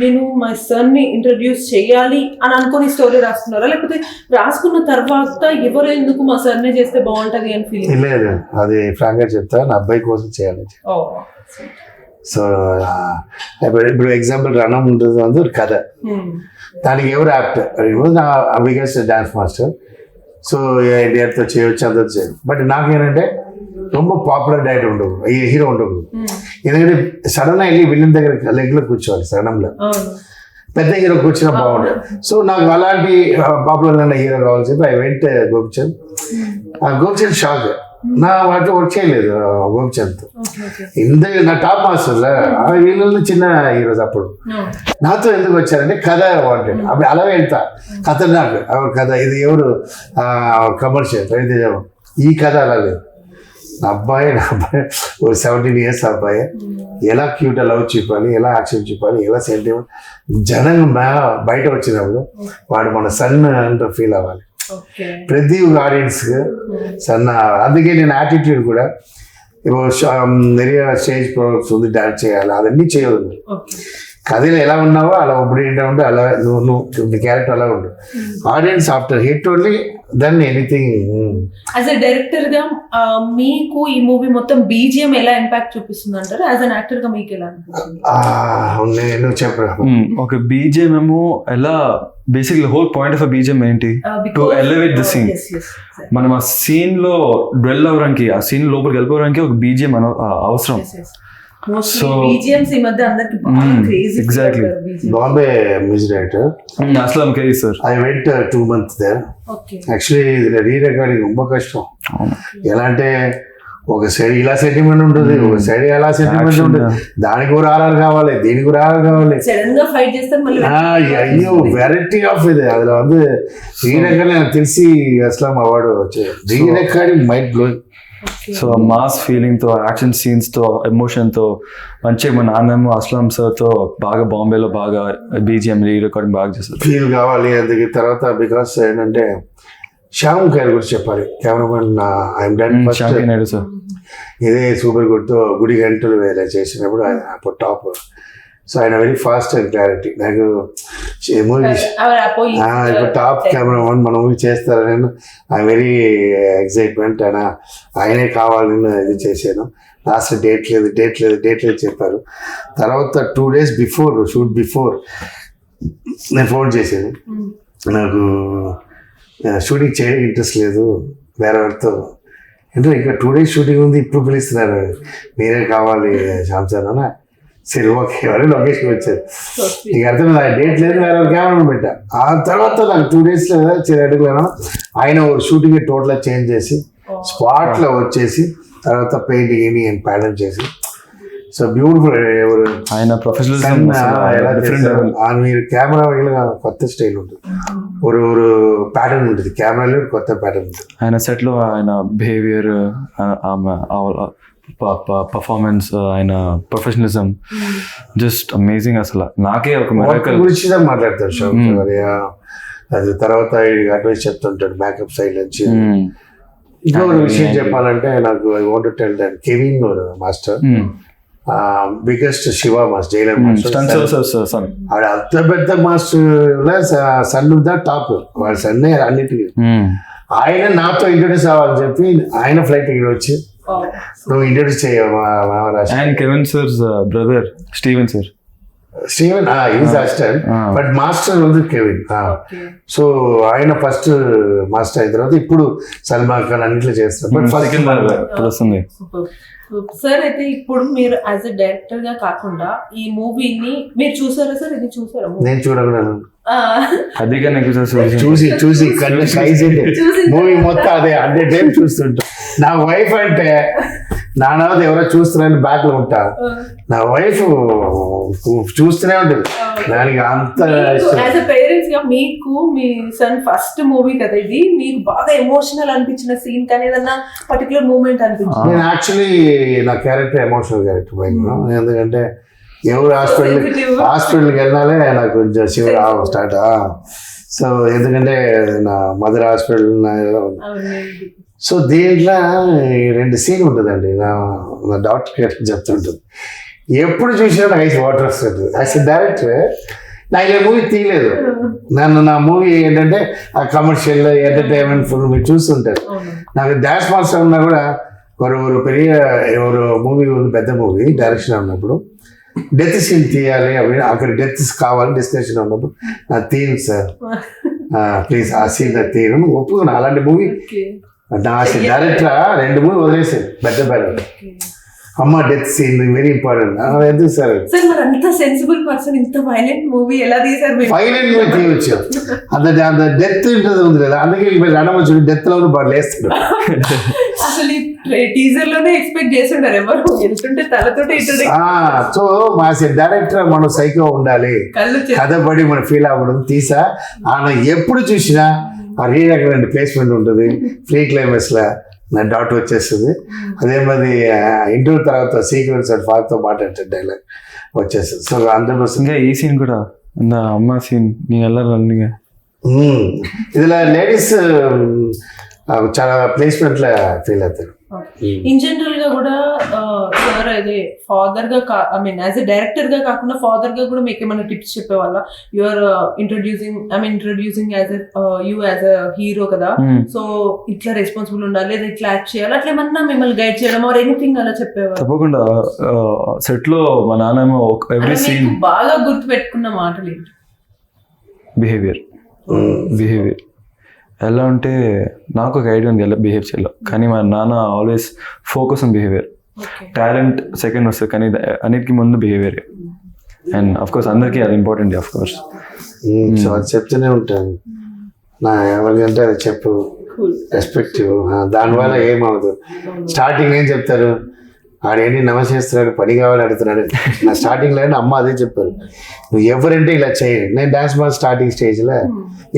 నేను మా సన్ ని ఇంట్రడ్యూస్ చేయాలి అని అనుకుని స్టోరీ రాసుకున్నారా, లేకపోతే రాసుకున్న తర్వాత ఎవరు ఎందుకు మా సన్ నే చేస్తే బాగుంటది అని ఫీలింగ్? లేదు, అది ఫ్రాంక్ గా చెప్తా, నా అబ్బాయి కోసం చేయాలి. సో ఇప్పుడు ఎగ్జాంపుల్ రణం ఉంటుంది வந்து ஒரு కథ, దానికి ఎవరు యాక్టర్ నా బిగ్గెస్ట్ డాన్స్ మాస్టర్. సో ఇండియాతో చేయొచ్చు అందరూ చేయదు. బట్ నాకేంటంటే ரொம்ப పాపులర్ డైరెక్టర్ ఉండవు, హీరో ఉండవు. ఎందుకంటే సడన్ గా వెళ్ళి విలన్ దగ్గర లెగ్ లో కూర్చోవాలి, సడన్ లో పెద్ద హీరో కూర్చున్నా బాగుండదు. సో నాకు అలాంటి పాపులర్ అయిన హీరో కావాల్సి చెప్పి I went Gopichand. Gopichand shock, నా వాటితో వర్క్ చేయలేదు గోపిచంద్. నా టాప్ మాస్టర్ వీళ్ళలో చిన్న హీరోస్. అప్పుడు నాతో ఎందుకు వచ్చారంటే కథ వాంటెడ్, అప్పుడు అలా వెళ్తా కథ నాకు కథ ఇది ఎవరు కమర్షియల్ ఈ కథ అలా లేదు. నా అబ్బాయి ఒక 17 years అబ్బాయి ఎలా క్యూట్ లవ్ చూపాలి, ఎలా యాక్షన్ చూపాలి, ఎలా సెంటిమెంట్ జనం బయట వచ్చినప్పుడు వాడు మన సన్ అంటే ఫీల్ అవ్వాలి. ఓకే ప్రతి ఆడియన్స్ సన్న. అందుకే నేను యాటిట్యూడ్ కూడా ఇప్పుడు நிறைய స్టేజ్ ప్రోగ్రామ్స్ ఉంది, డాన్స్ చేయాలి, అవన్నీ చేయదు. ఓకే కథలో ఎలా ఉన్నావో అలా ఇప్పుడు ఏంటో ఉంటే అలా నువ్వు క్యారెక్టర్ అలా ఉండు. Audience after hit only than anything. As a director గా మీకు ఈ మూవీ మొత్తం బీజిఎం ఎలా ఇంపాక్ట్ చూపిస్తుంది అంటారు? యాజ్ అన్ యాక్టర్ గా మీకు ఎలా అనిపిస్తుంది? నేను చెప్పరా. ఒక బీజిఎం ఏమో ఎలా, basically whole point of BGM ఏంటి, టు ఎలివేట్ ద సీన్. మనం ఆ సీన్ లో డ్వెల్ అవ్వడానికి, ఆ సీన్ లోపలికి వెళ్ళిపోవడానికి ఒక బీజిఎం అవసరం. సో బీజిఎంస్ ఈ మధ్య అందరికి బాగా crazy. Exactly. Bombay music director Aslam Keri sir. I went 2 months there. Okay actually ఇది రీ రికార్డింగ్ ரொம்ப కష్టం. ఎలా అంటే ఒక సైడ్ ఇలా సెంటిమెంట్ ఉంటుంది, ఒక సైడ్ ఎలా సెంటిమెంట్ ఉంటుంది, దానికి కూడా ఆర్ఆర్ కావాలి, దీనికి కూడా ఆర్ఆర్ కావాలి. సడన్ గా ఫైట్ చేస్తారు మళ్ళీ. అయ్యో వెరైటీ ఆఫ్ ఇది. அதுல வந்து రీ రికార్డింగ్ నాకు తెలిసి అస్లాం అవార్డు వచ్చేది. Re recording mind blowing. So mass feeling తో, యాక్షన్ సీన్స్ తో, ఎమోషన్ తో మంచిగా మా నాన్నేమో అస్లాం సార్ తో బాగా బాంబేలో బాగా బీజిఎం రీ రికార్డింగ్ బాగా చేస్తారు. ఫీల్ కావాలి అందుకే. తర్వాత బికాస్ ఏంటంటే శ్యామ్ గారి గురించి చెప్పాలి. Cameraman I'm done first. Sir ఇదే సూపర్ గుడ్తో గుడి గంటలు వేరే చేసినప్పుడు ఆయన అప్పుడు టాప్. సో ఆయన వెరీ ఫాస్ట్ అండ్ క్లారిటీ. నాకు మూవీ ఇప్పుడు టాప్ కెమెరామెన్ మన మూవీ చేస్తారని ఐ వెరీ ఎక్సైట్మెంట్. ఆయన ఆయనే కావాలని ఇది చేశాను. లాస్ట్ డేట్ లేదు చెప్పారు. తర్వాత 2 days బిఫోర్ షూట్ బిఫోర్ నేను ఫోన్ చేశాను, నాకు షూటింగ్ చేయడానికి ఇంట్రెస్ట్ లేదు వేరే వారితో. అంటే ఇంకా 2 days షూటింగ్ ఉంది, ఇప్పుడు పిలుస్తున్నారు, మీరే కావాలి శ్యామ్ సార్ అన్న. సరే ఓకే అని లొకేషన్ వచ్చారు. నీకు అర్థం డేట్ లేదు, వేరే కెమెరా పెట్టా. ఆ తర్వాత నాకు 2 days అడుగులేను. ఆయన ఒక షూటింగ్ టోటల్గా చేంజ్ చేసి స్పాట్లో వచ్చేసి తర్వాత పెయింటింగ్ అని అండ్ ప్యాటర్న్ చేసి సో బ్యూటిఫుల్. ఎవరు ఆయన ప్రొఫెషనలిజం మీరు కెమెరా కొత్త స్టైల్ ఉంటుంది, ఒక ప్యాటర్న్ ఉంటుంది కెమెరాలో, కొత్త ప్యాటర్న్ ఉంటుంది. ఆయన సెట్ లో ఆయన బిహేవియర్, పర్ఫార్మెన్స్, ఆయన ప్రొఫెషనలిజం జస్ట్ అమేజింగ్. అసలు నాకే ఒక మిరాకిల్ గురించి మాట్లాడతారు షాప్. అది తర్వాత అడ్వైస్ చెప్తుంటాడు మేకప్ సైడ్ నుంచి. ఇంకొక విషయం చెప్పాలంటే నాకు I want to tell that Kevin master biggest Shiva master, Jailer master. ఆడ అంత పెద్ద మాస్టర్ సన్ ద టాప్, వాడు సన్నే అన్నిటికీ. ఆయన నాతో ఇంట్రొడ్యూస్ అవ్వాలని చెప్పి ఆయన ఫ్లైట్ టికెట్ వచ్చి నువ్వు ఇంట్రొడ్యూస్ చేయవు. And Kevin sir brother Steven sir. Steven is assistant but master ఉంది కెవిన్. సో ఆయన ఫస్ట్ మాస్టర్ అయిన తర్వాత ఇప్పుడు సల్మాన్ ఖాన్ అన్నిట్లో చేస్తారు. బట్ ఫస్ట్ సార్ అయితే ఇప్పుడు మీరు యాజ్ ఎ డైరెక్టర్ గా కాకుండా ఈ మూవీని మీరు చూసారా సార్? ఇది చూసారా? నేను చూడగలను. చూసి మూవీ మొత్తం అదే 100 times చూస్తుంటా. నా వైఫ్ అంటే నాన్నది ఎవరో చూస్తున్నారని బ్యాక్ లో ఉంటా, నా వైఫ్ చూస్తూనే ఉంటుంది. దానికి అంత పేరెంట్స్ గా మీకు మీ సన్ ఫస్ట్ మూవీ కదా ఇది, మీకు బాగా ఎమోషనల్ అనిపించిన సీన్ కానీ ఏదన్నా పర్టికులర్ మూమెంట్ అనిపించింది? నేను యాక్చువల్లీ నా క్యారెక్టర్ ఎమోషనల్ క్యారెక్టర్ పోయింది. ఎందుకంటే ఎవరు హాస్పిటల్కి వెళ్ళాలే నాకు కొంచెం శివ స్టార్ట్. సో ఎందుకంటే నా మదర్ హాస్పిటల్. సో దీంట్లో 2 సీన్ ఉంటుందండి. నా డాక్టర్ చెప్తుంటుంది, ఎప్పుడు చూసినా నాకు ఐస్ వాటర్ వస్తుంది. యాజ్ ఎ డైరెక్టర్ నాకు ఇలా మూవీ తీయలేదు. నా మూవీ ఏంటంటే ఆ కమర్షియల్ ఎంటర్టైన్మెంట్ ఫుల్ మీరు చూస్తుంటారు. నాకు డాన్స్ మాస్టర్ ఉన్నా కూడా ఒక పెరియ మూవీ ఉంది, పెద్ద మూవీ డైరెక్షన్ ఉన్నప్పుడు డెత్ సీన్ తీయాలి, అక్కడ డెత్ కావాలి డిస్కషన్ ఉన్నప్పుడు నా తీను సార్ ప్లీజ్ ఆ సీన్ తీయను ఒప్పుకున్నా. అలాంటి మూవీ నా డైరెక్టర్ 2 మూవీ వదిలేసాను. పెద్ద అమ్మ డెత్ సీన్ వెరీ ఇంపార్టెంట్. ఎందుకు సార్ అంత సెన్సిబుల్ పర్సన్ ఇంత వైలెంట్ మూవీ ఎలా తీసారు? వైలెంట్ మూవీ తీయవచ్చు, అంత డెత్ ఉంటుంది ఉంది కదా. అందుకే రణవచ్చు డెత్ లో బాగా లేస్తాడు. అసలు టీజర్ లోనే ఎక్స్పెక్ట్ చేసి ఉంటారు ఎవరు వెళ్తుంటే తలతోటి. సో మా డైరెక్టర్ మనం సైకో ఉండాలి, కథపడి మనం ఫీల్ అవ్వడం తీసా. ఆయన ఎప్పుడు చూసినా ఆ రీడెకరెంట్ ప్లేస్మెంట్ ఉంటుంది, ఫ్రీ క్లైమాక్స్ లా నా డాట్ వచ్చేస్తుంది. అదే మరి ఇంటర్వ్యూ తర్వాత సీక్వెన్స్ అండ్ ఫాదర్తో మాట్లాడే ఇదిలా లేడీస్ చాలా ప్లేస్మెంట్ల ఫీల్ అవుతారు. ఇన్ జనరల్ గా కూడా సార్ అదే ఫాదర్ గా I mean as a director గా కాకుండా ఫాదర్ గా కూడా మీకు ఏమైనా టిప్స్ చెప్పేవాళ్ళ? You're introducing as you as a hero కదా, సో ఇట్లా రెస్పాన్సిబుల్ ఉండాలి లేదా ఇట్లా యాక్ట్ చేయాలి, అట్లా ఏమన్నా మిమ్మల్ని గైడ్ చేయడం ఆర్ ఎనీథింగ్ అలా చెప్పేవారు? తప్పకుండా. సెట్ లో మా నాన్న ఎవ్రీ సీన్ బాగా గుర్తు పెట్టుకున్న మాటలు ఏంటి? బిహేవియర్ ఎలా అంటే నాకు ఒక ఐడియా ఉంది ఎలా బిహేవ్ చేయాలో, కానీ మా నాన్న always focus on behaviour. Talent second వస్తుంది, కానీ అన్నిటికీ ముందు బిహేవియర్. అండ్ అఫ్ కోర్స్ అందరికీ అది ఇంపార్టెంట్ ఆఫ్ కోర్స్. సో అది చెప్తూనే ఉంటాను నా ఎవరికంటే అది చెప్పు, రెస్పెక్టివ్. దానివల్ల ఏమవుతుంది, స్టార్టింగ్ ఏం చెప్తారు, ఆడేంటి నమస్చేస్తున్నాడు పని కావాలి అడుగుతున్నాడు. నా స్టార్టింగ్లో అమ్మ అదే చెప్పారు, నువ్వు ఎవరంటే ఇలా చేయండి. నేను డాన్స్ మాస్ స్టార్టింగ్ స్టేజ్లో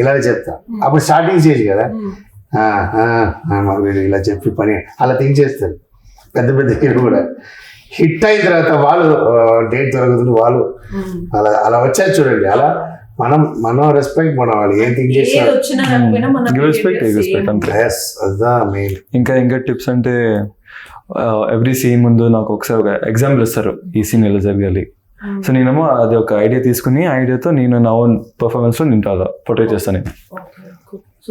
ఇలాగే చెప్తా, అప్పుడు స్టార్టింగ్ స్టేజ్ కదా, వీడు ఇలా చెప్పి పని అలా థింక్ చేస్తారు. పెద్ద పెద్ద హీరో కూడా హిట్ అయిన తర్వాత వాళ్ళు డేట్ దొరకదు, వాళ్ళు అలా అలా వచ్చారు చూడండి. అలా మనం రెస్పెక్ట్ మన వాళ్ళు ఏం థింక్ చేస్తారు. అదా మెయిన్. ఇంకా టిప్స్ అంటే ఎవ్రీ సీన్ ముందు నాకు ఒకసారి ఒక ఎగ్జాంపుల్ ఇస్తారు, ఈ సీన్ ఎలా జరగాలి. సో నేనేమో అది ఒక ఐడియా తీసుకుని ఐడియాతో నేను నా ఓన్ పర్ఫార్మెన్స్ లో నేను అలా పోర్ట్రేట్ చేస్తాను.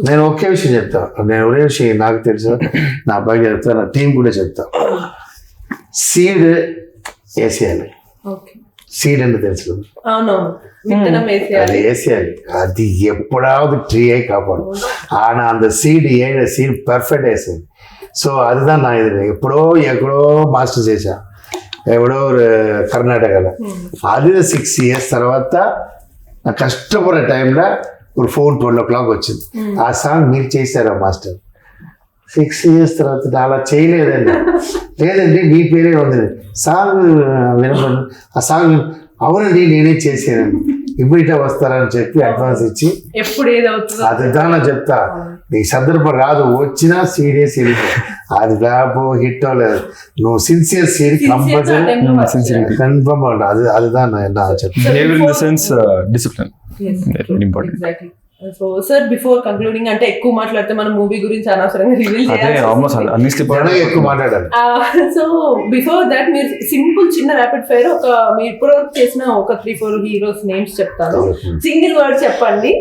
నేను ఒకే విషయం చెప్తా, నేను ఒకే విషయం నాకు తెలుసు, నా అబ్బాయికి చెప్తా, నా టీం కూడా చెప్తా. సీడ్ వేసేయాలి. సీడ్ అంటే తెలుసు, అది వేసేయాలి. అది ఎప్పుడాவது ట్రీ అయి కాపాడు. ఆనా அந்த సీడ్ పర్ఫెక్ట్ వేసేది. సో அதுதான் நான் இது ఎక్కడో మాస్టర్ చేశా, ఎవడో కర్ణాటకలో. అది 6 years తర్వాత నా కష్టపడే టైంలో ఒక 4-12 o'clock వచ్చింది. ఆ సాంగ్ మీరు చేశారా మాస్టర్? 6 years తర్వాత అలా చేయలేదండి. లేదండి మీ పేరే ఉంది సాంగ్ వినపడి, ఆ సాంగ్ అవునండి నేనే చేసానండి, ఇమ్మీడియట్ వస్తారని చెప్పి అడ్వాన్స్ ఇచ్చి ఎప్పుడు ఏదవుతుందో అది దాని చెప్తా. నీకు సందర్భం రాదు, వచ్చినా సీరియస్ అది లాభో హిట్ లేదు, నువ్వు సిన్సియర్ సీడ్ కంపల్సరీ కన్ఫర్మ్ అది అదిదా నా చెప్తాను. సో సార్ బిఫోర్ కంక్లూడింగ్, అంటే ఎక్కువ మాట్లాడితే మన మూవీ గురించి అనవసరంగా రివీల్ చేయాలి, ఎక్కువ మాట్లాడాలి. సో బిఫోర్ దట్ మీరు సింపుల్ చిన్న ర్యాపిడ్ ఫైర్ ఒక మీరు ఇప్పుడు చేసిన ఒక 3-4 హీరోస్ నేమ్స్ చెప్తాను, సింగిల్ వర్డ్ చెప్పండి.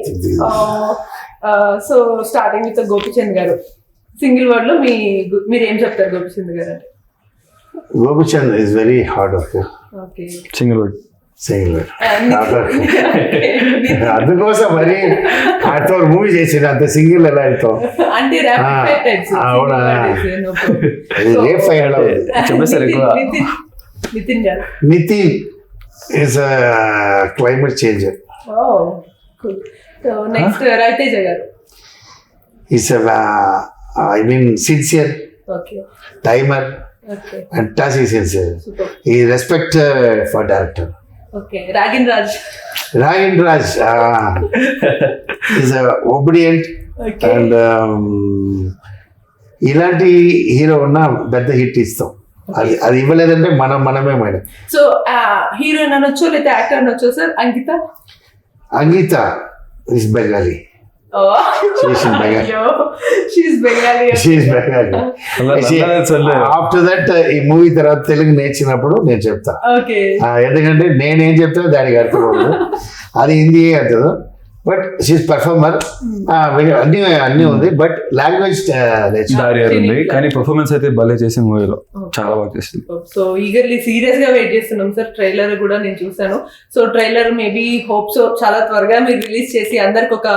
సో స్టార్టింగ్ విత్ గోపిచంద్ గారు, సింగిల్ వర్డ్ లో మీరు ఏం చెప్తారు గోపిచంద్ గారు అంటే? Gopichand is very hard work. Okay, single word. అందుకోసం మరి అతో మూవీ చేసింది, అంత సింగిల్ ఎలా అవుతావు? అవునా, Nithin is climate changer. Next Raviteja గారు, is I mean sincere, timer and touchy sincere. He respect for director. Okay, Ragin Raj is obedient. Okay. And ఇలాంటి hero ఉన్న పెద్ద హిట్ ఇస్తాం. అది ఇవ్వలేదంటే మనమే మేడం. సో హీరోయిన్ అనొచ్చు లేదా యాక్టర్ అనొచ్చు sir? Ankita is Bengali. After that ఈ మూవీ తర్వాత తెలుగు నేర్చినప్పుడు నేను చెప్తా, ఎందుకంటే నేనేం చెప్తా దానికి అర్థం అది హిందీ అవుతుంది. బట్ షీస్ పర్ఫార్మర్, అన్ని ఉంది, బట్ లాంగ్వేజ్ ఉంది, కానీ పర్ఫార్మెన్స్ అయితే భలే చేసి మూవీలో చాలా బాగా చేసింది. సో ఈగర్లీ సీరియస్ గా వెయిట్ చేస్తున్నాం సార్. ట్రైలర్ కూడా నేను చూసాను. So trailer maybe hope so చాలా త్వరగా మీరు రిలీజ్ చేసి అందరికి ఒక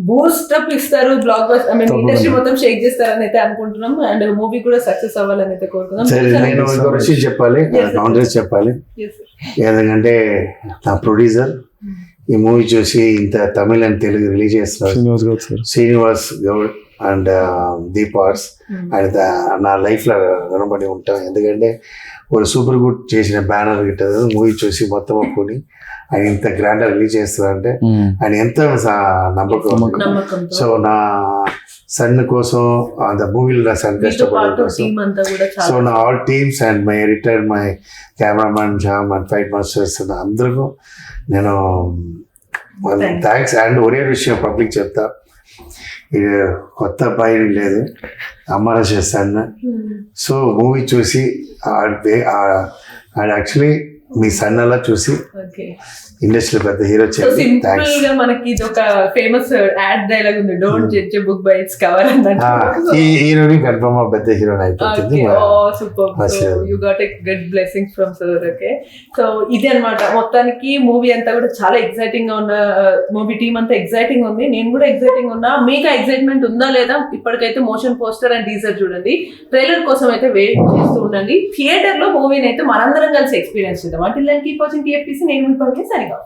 బూస్ట్ అప్ ఇస్తారు, block buster, I mean industry మొత్తం షేక్ చేస్తారని అయితే అనుకుంటున్నాం. అండ్ మూవీ కూడా సక్సెస్ అవ్వాలని అయితే కోరుకుందాం. నేను చెప్పాలి, కాంగ్రెస్ చెప్పాలి, ఎందుకంటే నా ప్రొడ్యూసర్ ఈ మూవీ చూసి ఇంత తమిళ్ అండ్ తెలుగు రిలీజ్ చేస్తున్నారు Srinivas Goud and Deep arts. And నా లైఫ్లో రుణపడి ఉంటాను, ఎందుకంటే ఒక సూపర్ గుడ్ చేసిన బ్యానర్ గిట్టదు మూవీ చూసి మొత్తం ఒప్పుకొని ఆయన ఇంత గ్రాండ్గా రిలీజ్ చేస్తారంటే ఆయన ఎంత నమ్మకం. సో నా సన్ కోసం అంత మూవీలో నా సన్ కష్టపడడం కోసం, సో నా all teams and my editor, my cameraman, jam and fight masters అందరికీ నేను థ్యాంక్స్. అండ్ ఒరే విషయం పబ్లిక్ చెప్తా, ఇది కొత్త అబ్బాయి లేదు, అమ్మారా చేస్తాను. సో మూవీ చూసి ఆడ యాక్చువల్లీ మీ సన్ అలా చూసి ఓకే. ఇండస్ట్రీలో పెద్ద హీరో సో చేయండి. Simple thanks. గా మనకి ఇది ఒక ఫేమస్ యాడ్ డైలాగ్ ఉంది, don't judge book by its cover అన్నట్టు. ఈ హీరోని కన్ఫర్మ్ పెద్ద హీరోని అయిపోతుంది. సూపర్. మంచిది. You got a good blessing from sir. Okay, so ఇది అన్నమాట మొత్తానికి మూవీ అంతా కూడా చాలా ఎక్సైటింగ్ గా ఉన్న మూవీ టీమ్ అంతా ఎక్సైటింగ్ ఉంది, నేను కూడా ఎక్సైటింగ్ ఉన్నా. మీకు ఎక్సైట్మెంట్ ఉందా లేదా? ఇప్పటికైతే మోషన్ పోస్టర్ అండ్ టీజర్ చూడండి, ట్రైలర్ కోసం అయితే వెయిట్ చేస్తూ ఉండండి. థియేటర్ లో మూవీని అయితే మనందరం కలిసి ఎక్స్పీరియన్స్ చేద్దాం. అంటే కీప్ వాచింగ్ TFPC. నేను మీ పని సరిగా